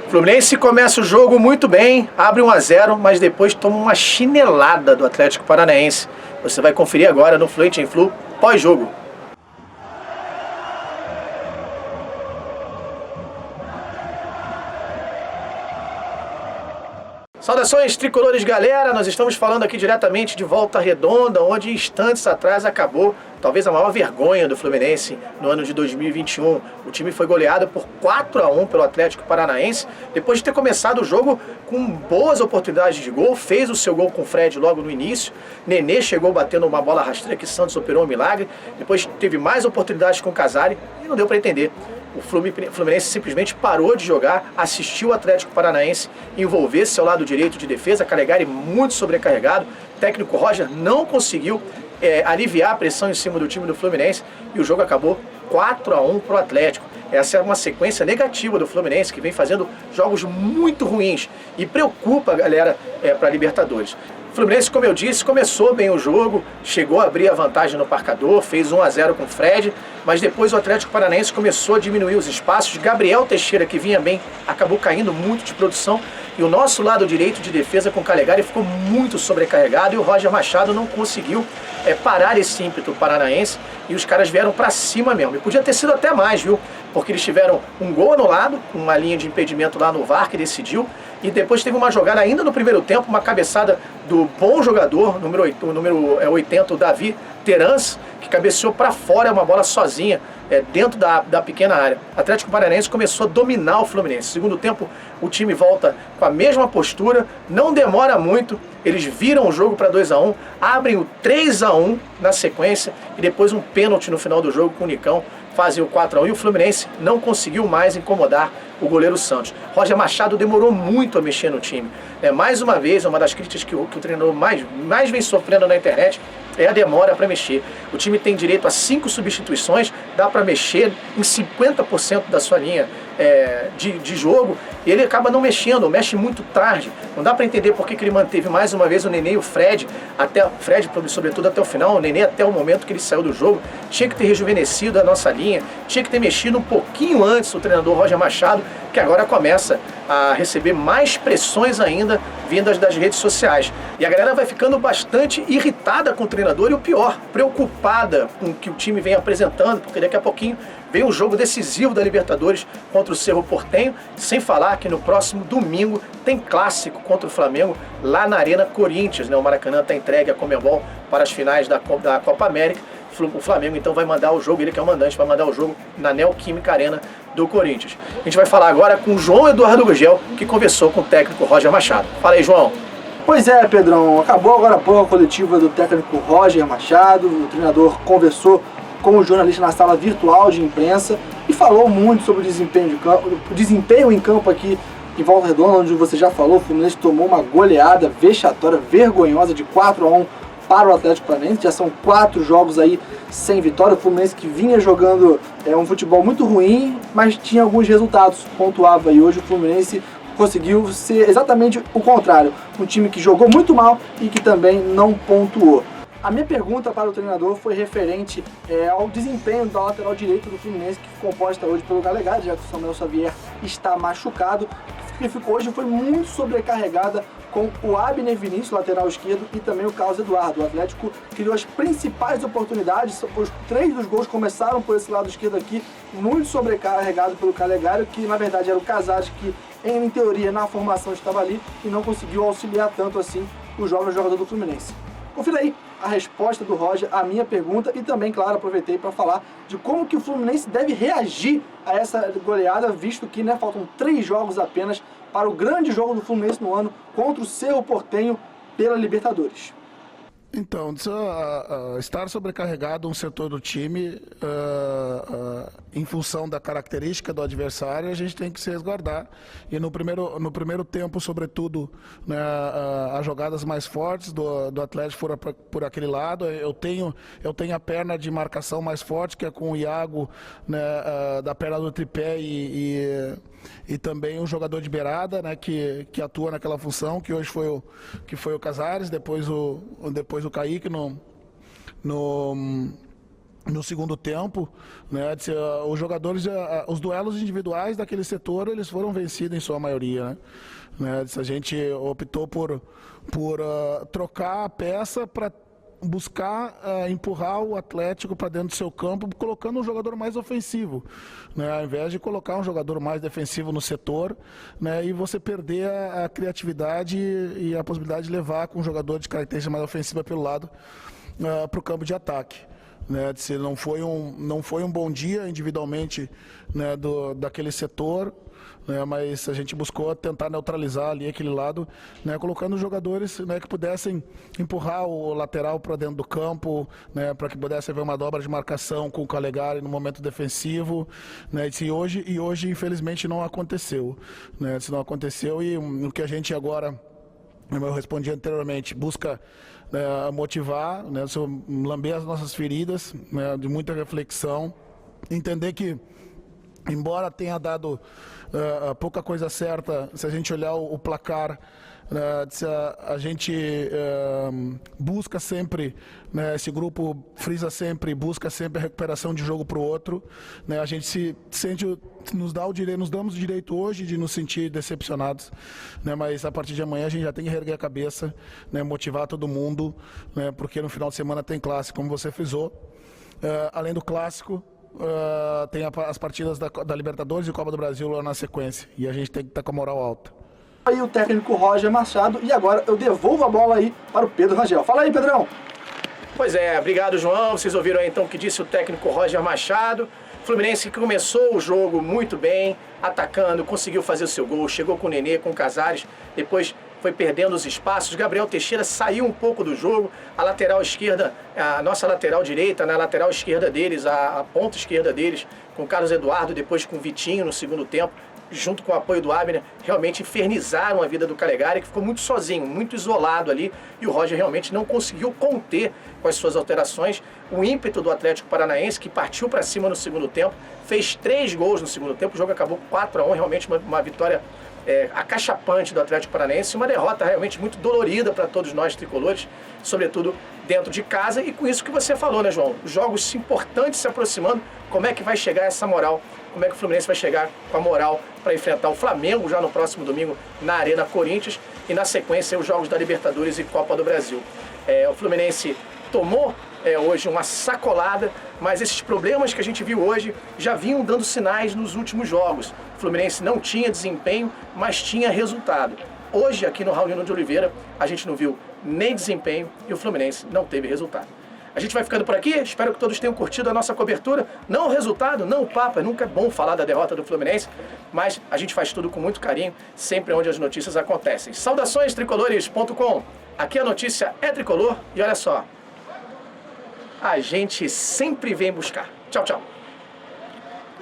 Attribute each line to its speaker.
Speaker 1: Fluminense começa o jogo muito bem, abre 1-0, mas depois toma uma chinelada do Atlético Paranaense. Você vai conferir agora no Fluente em Flu pós-jogo. Saudações tricolores, galera, nós estamos falando aqui diretamente de Volta Redonda, onde instantes atrás acabou talvez a maior vergonha do Fluminense no ano de 2021. O time foi goleado por 4-1 pelo Atlético Paranaense, depois de ter começado o jogo com boas oportunidades de gol, fez o seu gol com o Fred logo no início, Nenê chegou batendo uma bola rasteira que Santos operou um milagre, depois teve mais oportunidades com o Casares e não deu para entender. O Fluminense simplesmente parou de jogar, assistiu o Atlético Paranaense envolver seu lado direito de defesa, Calegari muito sobrecarregado, o técnico Roger não conseguiu aliviar a pressão em cima do time do Fluminense e o jogo acabou 4-1 para o Atlético. Essa é uma sequência negativa do Fluminense, que vem fazendo jogos muito ruins e preocupa a galera para a Libertadores. O Fluminense, como eu disse, começou bem o jogo, chegou a abrir a vantagem no marcador, fez 1-0 com o Fred, mas depois o Atlético Paranaense começou a diminuir os espaços. Gabriel Teixeira, que vinha bem, acabou caindo muito de produção, e o nosso lado direito de defesa com o Calegari ficou muito sobrecarregado e o Roger Machado não conseguiu parar esse ímpeto paranaense e os caras vieram para cima mesmo. E podia ter sido até mais, viu? Porque eles tiveram um gol anulado, uma linha de impedimento lá no VAR que decidiu, e depois teve uma jogada ainda no primeiro tempo, uma cabeçada do bom jogador, número 80, o Davi Terans, que cabeceou para fora uma bola sozinha, dentro da pequena área. O Atlético Paranaense começou a dominar o Fluminense. Segundo tempo, o time volta com a mesma postura, não demora muito, eles viram o jogo para 2-1, abrem o 3-1 na sequência e depois um pênalti no final do jogo com o Nicão, fazem o 4-1 e o Fluminense não conseguiu mais incomodar o goleiro Santos. Roger Machado demorou muito a mexer no time. Mais uma vez, uma das críticas que o treinador mais vem sofrendo na internet é a demora para mexer. O time tem direito a 5 substituições, dá para mexer em 50% da sua linha de jogo, e ele acaba não mexendo, mexe muito tarde. Não dá para entender por que ele manteve mais uma vez o Nenê e o Fred, sobretudo até o final, o Nenê até o momento que ele saiu do jogo. Tinha que ter rejuvenescido a nossa linha, tinha que ter mexido um pouquinho antes o treinador Roger Machado, que agora começa a receber mais pressões ainda vindas das redes sociais. E a galera vai ficando bastante irritada com o treinador e o pior, preocupada com o que o time vem apresentando, porque daqui a pouquinho vem um jogo decisivo da Libertadores contra o Cerro Porteño, sem falar que no próximo domingo tem clássico contra o Flamengo lá na Arena Corinthians, né? O Maracanã está entregue à Conmebol para as finais da Copa América. O Flamengo então vai mandar o jogo, ele que é o mandante, vai mandar o jogo na Neoquímica Arena do Corinthians. A gente vai falar agora com o João Eduardo Gugel, que conversou com o técnico Roger Machado. Fala aí, João.
Speaker 2: Pois é, Pedrão, acabou agora há pouco a coletiva do técnico Roger Machado. O treinador conversou com o jornalista na sala virtual de imprensa e falou muito sobre o desempenho em campo aqui em Volta Redonda, onde você já falou. O Fluminense tomou uma goleada vexatória, vergonhosa, de 4-1 para o Atlético Paranaense. Já são 4 jogos aí sem vitória. O Fluminense que vinha jogando um futebol muito ruim, mas tinha alguns resultados, pontuava. E hoje o Fluminense conseguiu ser exatamente o contrário. Um time que jogou muito mal e que também não pontuou. A minha pergunta para o treinador foi referente ao desempenho da lateral direita do Fluminense, que ficou composta hoje pelo Calegari, já que o Samuel Xavier está machucado, que ficou hoje foi muito sobrecarregada com o Abner Vinícius, lateral esquerdo, e também o Carlos Eduardo. O Atlético criou as principais oportunidades, os 3 dos gols começaram por esse lado esquerdo aqui, muito sobrecarregado pelo Calegari, que na verdade era o Casares, que em teoria na formação estava ali e não conseguiu auxiliar tanto assim o jovem jogador do Fluminense. Confira aí a resposta do Roger à minha pergunta e também, claro, aproveitei para falar de como que o Fluminense deve reagir a essa goleada, visto que faltam 3 jogos apenas para o grande jogo do Fluminense no ano contra o Cerro Porteño pela Libertadores.
Speaker 3: Então, estar sobrecarregado um setor do time em função da característica do adversário, a gente tem que se resguardar. E no primeiro tempo, sobretudo, né, as jogadas mais fortes do Atlético foram por aquele lado. Eu tenho a perna de marcação mais forte, que é com o Iago, né, da perna do tripé e também um jogador de beirada, né, que atua naquela função, que hoje foi o Casares, depois o Kaique no segundo tempo, né, os jogadores, os duelos individuais daquele setor, eles foram vencidos em sua maioria, né? A gente optou por trocar a peça para buscar empurrar o Atlético para dentro do seu campo, colocando um jogador mais ofensivo, né, ao invés de colocar um jogador mais defensivo no setor, né, e você perder a criatividade e a possibilidade de levar com um jogador de característica mais ofensiva pelo lado para o campo de ataque. Né, não foi um bom dia individualmente, né, daquele setor, né, mas a gente buscou tentar neutralizar ali aquele lado, né, colocando jogadores, né, que pudessem empurrar o lateral para dentro do campo, né, para que pudesse haver uma dobra de marcação com o Calegari no momento defensivo, né, e hoje infelizmente não aconteceu, né, isso não aconteceu, e o que a gente agora, como eu respondi anteriormente, busca motivar, né, lamber as nossas feridas, né, de muita reflexão, entender que, embora tenha dado pouca coisa certa, se a gente olhar o placar, a gente busca sempre, né, esse grupo frisa sempre, busca sempre a recuperação de jogo para o outro, né, a gente se sente, nos damos o direito hoje de nos sentir decepcionados, né, mas a partir de amanhã a gente já tem que erguer a cabeça, né, motivar todo mundo, né, porque no final de semana tem clássico, como você frisou, além do clássico, tem as partidas da Libertadores e Copa do Brasil lá na sequência, e a gente tem que estar com a moral alta.
Speaker 2: Aí o técnico Roger Machado, e agora eu devolvo a bola aí para o Pedro Rangel. Fala aí, Pedrão!
Speaker 1: Pois é, obrigado, João. Vocês ouviram aí então o que disse o técnico Roger Machado. Fluminense que começou o jogo muito bem, atacando, conseguiu fazer o seu gol, chegou com o Nenê, com o Casares, depois foi perdendo os espaços. Gabriel Teixeira saiu um pouco do jogo, a lateral esquerda, a nossa lateral direita, né, a lateral esquerda deles, a ponta esquerda deles, com o Carlos Eduardo, depois com o Vitinho no segundo tempo, junto com o apoio do Abner, realmente infernizaram a vida do Calegari, que ficou muito sozinho, muito isolado ali, e o Roger realmente não conseguiu conter com as suas alterações o ímpeto do Atlético Paranaense, que partiu para cima no segundo tempo, fez 3 gols no segundo tempo, o jogo acabou 4-1, realmente uma vitória acachapante do Atlético Paranaense, uma derrota realmente muito dolorida para todos nós tricolores, sobretudo dentro de casa, e com isso que você falou, né, João? Jogos importantes se aproximando, como é que vai chegar essa moral? Como é que o Fluminense vai chegar com a moral para enfrentar o Flamengo já no próximo domingo na Arena Corinthians e na sequência os jogos da Libertadores e Copa do Brasil. O Fluminense tomou hoje uma sacolada, mas esses problemas que a gente viu hoje já vinham dando sinais nos últimos jogos. O Fluminense não tinha desempenho, mas tinha resultado. Hoje aqui no Raulino de Oliveira a gente não viu nem desempenho e o Fluminense não teve resultado. A gente vai ficando por aqui, espero que todos tenham curtido a nossa cobertura. Não o resultado, não o papo, nunca é bom falar da derrota do Fluminense, mas a gente faz tudo com muito carinho, sempre onde as notícias acontecem. Saudações tricolores.com, aqui a notícia é tricolor e olha só, a gente sempre vem buscar. Tchau, tchau.